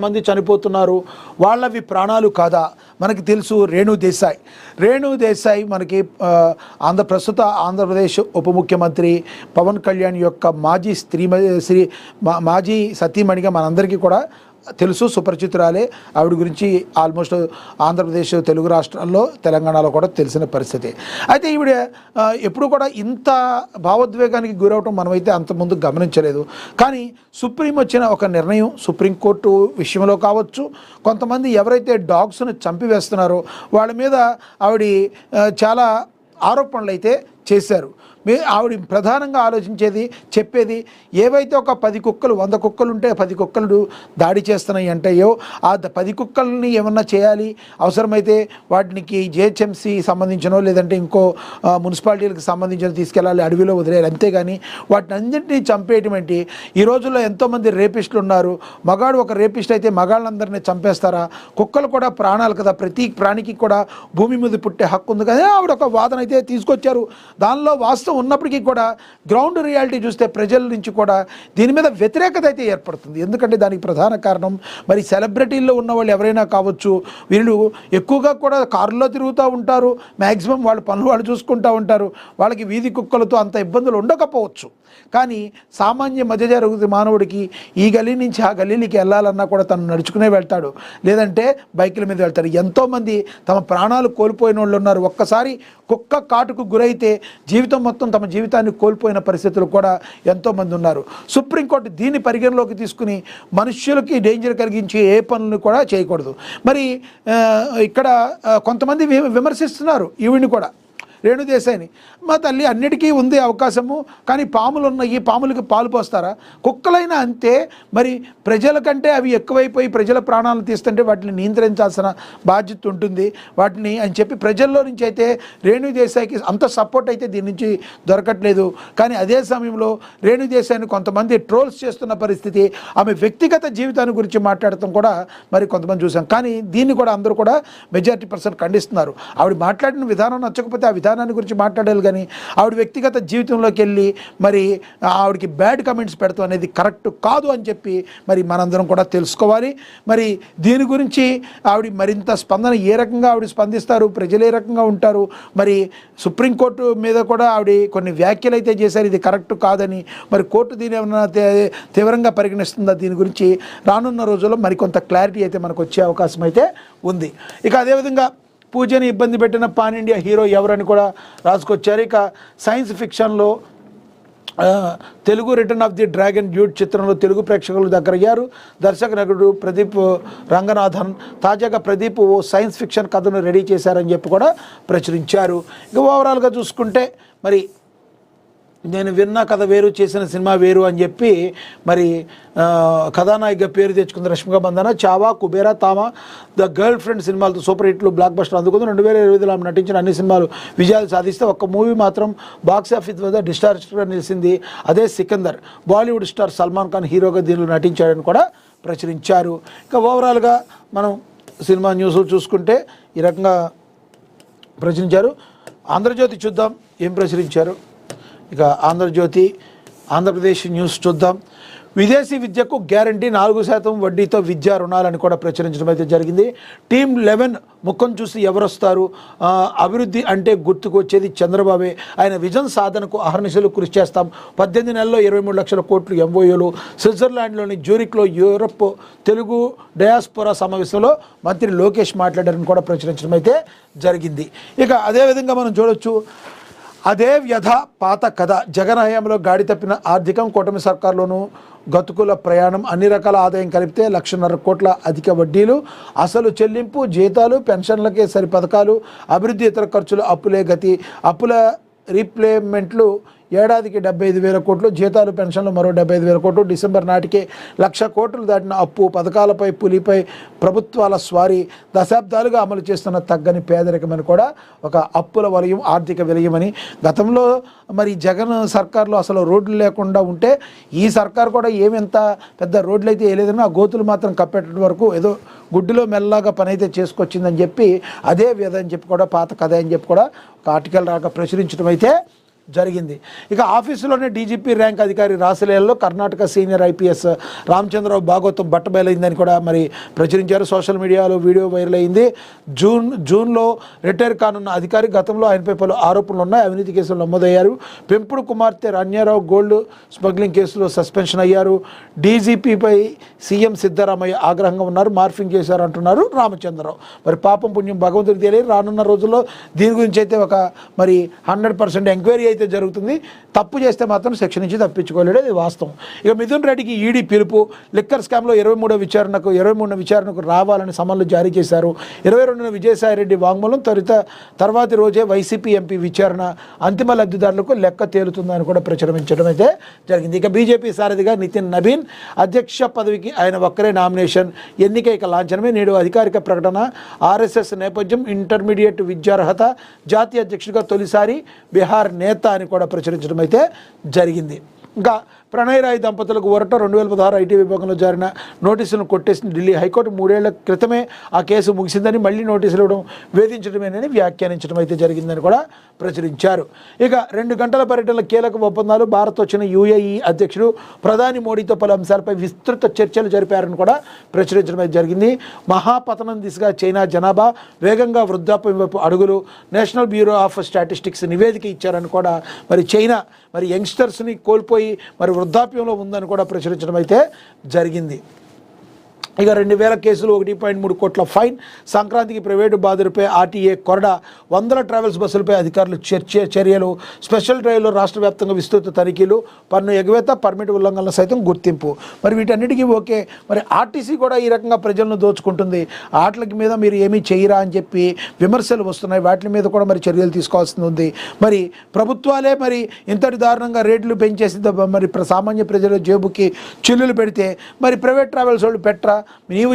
మంది చనిపోతున్నారు, వాళ్ళవి ప్రాణాలు కాదా? మనకి తెలుసు రేణు దేశాయ్ మనకి ప్రస్తుత ఆంధ్రప్రదేశ్ ఉప ముఖ్యమంత్రి పవన్ కళ్యాణ్ యొక్క మాజీ సతీమణిగా మనందరికీ కూడా తెలుసు, సుపరిచితురాలే. ఆవిడ గురించి ఆల్మోస్ట్ ఆంధ్రప్రదేశ్, తెలుగు రాష్ట్రాల్లో, తెలంగాణలో కూడా తెలిసిన పరిస్థితి. అయితే ఈవిడ ఎప్పుడు కూడా ఇంత భావోద్వేగానికి గురవటం మనమైతే అంతకుముందు గమనించలేదు. కానీ సుప్రీం వచ్చిన ఒక నిర్ణయం, సుప్రీంకోర్టు విషయంలో కావచ్చు, కొంతమంది ఎవరైతే డాగ్స్ను చంపివేస్తున్నారో వాళ్ళ మీద ఆవిడ చాలా ఆరోపణలు అయితే చేశారు. ఆవిడ ప్రధానంగా ఆలోచించేది, చెప్పేది, ఏవైతే ఒక 10 కుక్కలు 100 కుక్కలు ఉంటే 10 కుక్కలు దాడి చేస్తున్నాయి అంటాయో ఆ 10 కుక్కల్ని ఏమన్నా చేయాలి, అవసరమైతే వాటికి జిహెచ్ఎంసీ సంబంధించినో లేదంటే ఇంకో మున్సిపాలిటీలకు సంబంధించిన తీసుకెళ్ళాలి, అడవిలో వదిలేయాలి. అంతేగాని వాటిని అన్నింటినీ చంపేయటమేంటి? ఈ రోజుల్లో ఎంతోమంది రేపిస్టులు ఉన్నారు. మగాడు ఒక రేపిస్ట్ అయితే మగాళ్ళందరినీ చంపేస్తారా? కుక్కలు కూడా ప్రాణాలు కదా, ప్రతి ప్రాణికి కూడా భూమి మీద పుట్టే హక్కు ఉంది కదా. ఆవిడ ఒక వాదన అయితే తీసుకొచ్చారు. దానిలో వాస్తవం ఉన్నప్పటికీ కూడా గ్రౌండ్ రియాలిటీ చూస్తే ప్రజల నుంచి కూడా దీని మీద వ్యతిరేకత అయితే ఏర్పడుతుంది. ఎందుకంటే దానికి ప్రధాన కారణం మరి సెలబ్రిటీల్లో ఉన్న వాళ్ళు ఎవరైనా కావచ్చు, వీళ్ళు ఎక్కువగా కూడా కారులో తిరుగుతూ ఉంటారు, మ్యాక్సిమం వాళ్ళ పనులు వాళ్ళు చూసుకుంటూ ఉంటారు, వాళ్ళకి వీధి కుక్కలతో అంత ఇబ్బందులు ఉండకపోవచ్చు. కానీ సామాన్య మధ్యతరగతి మానవుడికి ఈ గల్లీ నుంచి ఆ గల్లీకి వెళ్ళాలన్నా కూడా తను నడుచుకునే వెళ్తాడు, లేదంటే బైకుల మీద వెళ్తాడు. ఎంతోమంది తమ ప్రాణాలు కోల్పోయిన వాళ్ళు ఉన్నారు. ఒక్కసారి కుక్క కాటుకు గురైతే జీవితం మొత్తం తమ జీవితాన్ని కోల్పోయిన పరిస్థితులు కూడా ఎంతోమంది ఉన్నారు. సుప్రీంకోర్టు దీన్ని పరిగణలోకి తీసుకుని మనుష్యులకి డేంజర్ కలిగించే ఏ పనులను కూడా చేయకూడదు. మరి ఇక్కడ కొంతమంది విమర్శిస్తున్నారు ఈవిడిని కూడా, రేణు దేశాయ్ని. మా తల్లి, అన్నిటికీ ఉంది అవకాశము, కానీ పాములు ఉన్నాయి, పాములకి పాలు పోస్తారా? కుక్కలైనా అంతే. మరి ప్రజల కంటే అవి ఎక్కువైపోయి ప్రజల ప్రాణాలను తీస్తుంటే వాటిని నియంత్రించాల్సిన బాధ్యత ఉంటుంది వాటిని అని చెప్పి ప్రజల్లో నుంచి అయితే రేణు దేశాయ్కి అంత సపోర్ట్ అయితే దీని నుంచి దొరకట్లేదు. కానీ అదే సమయంలో రేణు దేశాయ్ని కొంతమంది ట్రోల్స్ చేస్తున్న పరిస్థితి, ఆమె వ్యక్తిగత జీవితాన్ని గురించి మాట్లాడటం కూడా మరి కొంతమంది చూసాం. కానీ దీన్ని కూడా అందరూ కూడా మెజారిటీ పర్సెంట్ ఖండిస్తున్నారు. ఆవిడ మాట్లాడిన విధానం నచ్చకపోతే ఆ విధానాన్ని గురించి మాట్లాడాలి, కానీ ఆవిడ వ్యక్తిగత జీవితంలోకి వెళ్ళి మరి ఆవిడకి బ్యాడ్ కమెంట్స్ పెడతాం అనేది కరెక్ట్ కాదు అని చెప్పి మరి మనందరం కూడా తెలుసుకోవాలి. మరి దీని గురించి ఆవిడ మరింత స్పందన ఏ రకంగా ఆవిడ స్పందిస్తారు, ప్రజలు ఏ రకంగా ఉంటారు, మరి సుప్రీంకోర్టు మీద కూడా ఆవిడ కొన్ని వ్యాఖ్యలు అయితే చేశారు, ఇది కరెక్ట్ కాదని. మరి కోర్టు దీని ఏమైనా తీవ్రంగా పరిగణిస్తుందా? దీని గురించి రానున్న రోజుల్లో మరికొంత క్లారిటీ అయితే మనకు వచ్చే అవకాశం అయితే ఉంది. ఇక అదేవిధంగా పూజని ఇబ్బంది పెట్టిన పాన్ ఇండియా హీరో ఎవరని కూడా రాసుకొచ్చారు. ఇక సైన్స్ ఫిక్షన్లో Telugu return of the dragon dude చిత్రంలో తెలుగు ప్రేక్షకులు దగ్గరయ్యారు దర్శక నటుడు ప్రదీప్ రంగనాథన్. తాజాగా ప్రదీప్ ఓ సైన్స్ ఫిక్షన్ కథను రెడీ చేశారని చెప్పి కూడా ప్రచురించారు. ఇక ఓవరాల్గా చూసుకుంటే మరి నేను విన్న కథ వేరు, చేసిన సినిమా వేరు అని చెప్పి మరి కథానాయిక పేరు తెచ్చుకుంది Rashmika Mandanna. Chhaava, Kubera, తామా, the girl friend సినిమాలతో సూపర్ హిట్లు, బ్లాక్ బస్టర్ అందుకుంది. 2020లో ఆమె నటించిన అన్ని సినిమాలు విజయాలు సాధిస్తే ఒక్క మూవీ మాత్రం బాక్స్ ఆఫీస్ వద్ద డిస్టార్జ్గా నిలిచింది, అదే సికందర్. బాలీవుడ్ స్టార్ సల్మాన్ ఖాన్ హీరోగా దీనిలో నటించాడని కూడా ప్రచురించారు. ఇక ఓవరాల్గా మనం సినిమా న్యూస్ చూసుకుంటే ఈ రకంగా ప్రచురించారు. ఆంధ్రజ్యోతి చూద్దాం ఏం ప్రచురించారు. ఇక ఆంధ్రజ్యోతి, ఆంధ్రప్రదేశ్ న్యూస్ చూద్దాం. విదేశీ విద్యకు గ్యారంటీ 4% వడ్డీతో విద్యా రుణాలని కూడా ప్రచురించడం అయితే జరిగింది. టీమ్ 11 ముఖం చూసి ఎవరొస్తారు? అభివృద్ధి అంటే గుర్తుకు వచ్చేది చంద్రబాబే. ఆయన విజన్ సాధనకు అహర్నిశలు కృషి చేస్తాం. 18 నెలల్లో 23 లక్షల కోట్లు ఎంఓయూలు. స్విట్జర్లాండ్లోని జ్యూరిక్లో యూరప్ తెలుగు డయాస్పోరా సమావేశంలో మంత్రి లోకేష్ మాట్లాడారని కూడా ప్రచురించడం అయితే జరిగింది. ఇక అదేవిధంగా మనం చూడొచ్చు, అదే వ్యధ పాత కథ. జగన్ హయాంలో గాడి తప్పిన ఆర్థికం, కూటమి సర్కార్లోనూ గతుకుల ప్రయాణం, అన్ని రకాల ఆదాయం కలిపితే 1,50,000 కోట్ల అధిక వడ్డీలు, అసలు చెల్లింపు, జీతాలు, పెన్షన్లకే సరి పథకాలు, అభివృద్ధి ఇతర ఖర్చులు, అప్పులే గతి. అప్పుల రీప్లేమెంట్లు ఏడాదికి 75,000 కోట్లు, జీతాలు పెన్షన్లు మరో 75,000 కోట్లు. డిసెంబర్ నాటికే 1,00,000 కోట్లు దాటిన అప్పు, పథకాలపై పులిపై ప్రభుత్వాల స్వారీ, దశాబ్దాలుగా అమలు చేస్తున్న తగ్గని పేదరికమని కూడా ఒక అప్పుల వలయం, ఆర్థిక విలయమని. గతంలో మరి జగన్ సర్కార్లో అసలు రోడ్లు లేకుండా ఉంటే ఈ సర్కార్ కూడా ఏమెంత పెద్ద రోడ్లు అయితే వేయలేదని, ఆ గోతులు మాత్రం కప్పేటట్టు వరకు ఏదో గుడ్డిలో మెల్లగా పని అయితే చేసుకొచ్చిందని చెప్పి అదే వ్యధ అని చెప్పి కూడా పాత కథ అని చెప్పి కూడా ఒక ఆర్టికల్ రాక ప్రచురించడం అయితే జరిగింది. ఇక ఆఫీసులోనే డీజీపీ ర్యాంక్ అధికారి రాసలేలలో కర్ణాటక సీనియర్ ఐపీఎస్ రామచంద్రరావు భాగవతం బట్టబయలైందని కూడా మరి ప్రచురించారు. సోషల్ మీడియాలో వీడియో వైరల్ అయింది. జూన్లో రిటైర్ కానున్న అధికారి గతంలో ఆయనపై పలు ఆరోపణలు ఉన్నాయి. అవినీతి కేసులు నమోదయ్యారు. పెంపుడు కుమార్తె రన్యారావు గోల్డ్ స్మగ్లింగ్ కేసులో సస్పెన్షన్ అయ్యారు. డీజీపీపై సీఎం సిద్ధరామయ్య ఆగ్రహంగా ఉన్నారు. మార్ఫింగ్ చేశారు అంటున్నారు రామచంద్రరావు. మరి పాపం పుణ్యం భగవంతుడికి తెలియదు. రానున్న రోజుల్లో దీని గురించి అయితే ఒక మరి 100% ఎంక్వైరీ అయితే జరుగుతుంది. తప్పు చేస్తే మాత్రం సెక్షన్ నుంచి తప్పించుకోలేడు, అది వాస్తవం. ఇక మిథున్ రెడ్డికి ఈడీ పిలుపు. లిక్కర్ స్కామ్లో 23న విచారణకు రావాలని సమన్లు జారీ చేశారు. 22న విజయసాయిరెడ్డి వాంగ్మూలం తర్వాతి రోజే వైసీపీ ఎంపీ విచారణ. అంతిమ లబ్ధిదారులకు లెక్క తేలుతుందని కూడా ప్రచురించడం అయితే జరిగింది. ఇక బీజేపీ సారథిగా నితిన్ నబీన్ అధ్యక్ష పదవికి ఆయన ఒక్కరే నామినేషన్. ఎన్నిక ఇక లాంఛనమే. నేడు అధికారిక ప్రకటన. ఆర్ఎస్ఎస్ నేపథ్యం, ఇంటర్మీడియట్ విద్యార్హత, జాతీయ అధ్యక్షుడిగా తొలిసారి బీహార్ నేత అని కూడా ప్రచురించడం అయితే జరిగింది. ఇంకా ప్రణయ్ రాయ్ దంపతులకు ఊరట. 2016 ఐటీ విభాగంలో జారిన నోటీసులను కొట్టేసిన ఢిల్లీ హైకోర్టు 3 ఏళ్ల క్రితమే ఆ కేసు ముగిసిందని, మళ్ళీ నోటీసులు ఇవ్వడం వేధించడమేనని వ్యాఖ్యానించడం అయితే జరిగిందని కూడా ప్రచురించారు. ఇక 2 గంటల పర్యటనలో కీలక ఒప్పందాలు. భారత్ వచ్చిన యూఏఈ అధ్యక్షుడు ప్రధాని మోడీతో పలు అంశాలపై విస్తృత చర్చలు జరిపారని కూడా ప్రచురించడం అయితే జరిగింది. మహాపతనం దిశగా చైనా జనాభా, వేగంగా వృద్ధాప్యం వైపు అడుగులు. నేషనల్ బ్యూరో ఆఫ్ స్టాటిస్టిక్స్ నివేదిక ఇచ్చారని కూడా మరి చైనా మరి యంగ్స్టర్స్ని కోల్పోయి మరి వృద్ధాప్యంలో ఉందని కూడా ప్రచురించడం అయితే జరిగింది. ఇక 2000 కేసులు, 1.3 కోట్ల ఫైన్. సంక్రాంతికి ప్రైవేటు బాధితులపై ఆర్టీఏ కొరడా. 100 ట్రావెల్స్ బస్సులపై అధికారులు చర్యలు. స్పెషల్ డ్రైవ్లో రాష్ట్ర వ్యాప్తంగా విస్తృత తనిఖీలు. పన్ను ఎగవేత, పర్మిట్ ఉల్లంఘనలు సైతం గుర్తింపు. మరి వీటన్నిటికీ ఓకే. మరి ఆర్టీసీ కూడా ఈ రకంగా ప్రజలను దోచుకుంటుంది. ఆటలకి మీద మీరు ఏమీ చేయరా అని చెప్పి విమర్శలు వస్తున్నాయి. వాటి మీద కూడా మరి చర్యలు తీసుకోవాల్సి ఉంది. మరి ప్రభుత్వాలే మరి ఇంతటి దారుణంగా రేట్లు పెంచేసి మరి సామాన్య ప్రజల జేబుకి చిల్లులు పెడితే మరి ప్రైవేట్ ట్రావెల్స్ వాళ్ళు పెట్టరా? నీవు